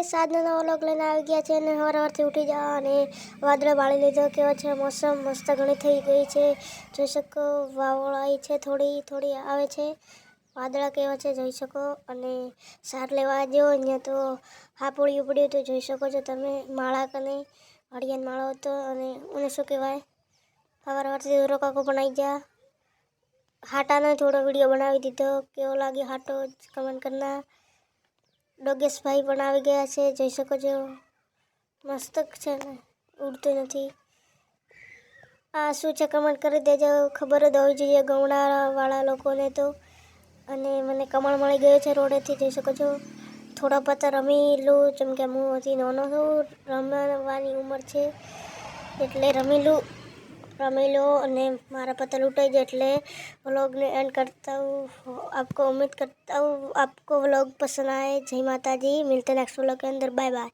Guys, આજનો નવો vlog લઈને આવી ગયા છે અને સવારથી ઉઠી જા અને વાદળા વાળી લીધો. કેવો છે મોસમ, મસ્ત ઘણી થઈ ગઈ છે. જોઈ શકો વાવળાઈ છે, થોડી થોડી આવે છે. વાદળા કેવા છે જોઈ શકો. અને સાર લેવા દો અહીંયા તો હાપોડી ઉપડ્યું તો જોઈ શકો છો તમે. માળા કને હળિયાન માળો હતો અને મને શું કહેવાય સવારથી રોકાકો પણ આવી ગયા. હાટાનો થોડો વિડીયો બનાવી દીધો. કેવો લાગ્યો હાટો કમેન્ટ કરના. ડોગેશભાઈ પણ આવી ગયા છે, જોઈ શકો છો. મસ્ત છે ને, ઉડતું નથી. આ શું છે કમેન્ટ કરી દેજો, ખબર જ હોવી જોઈએ ગામડાવાળા લોકોને તો. અને મને કમળ મળી ગયો છે રોડેથી, જોઈ શકો છો. થોડા પત્તા રમી લઉં, જેમ કે હું હજી નાનો છું, રમવાની ઉંમર છે એટલે રમી લો અને મારા પત્તા લૂંટાઈ જાય એટલે व्लॉग ने एंड करता हूँ। आपको उम्मीद करता हूँ आपको व्लॉग पसंद आए। जय माता दी, मिलते हैं नेक्स्ट व्लॉग के अंदर। Bye bye.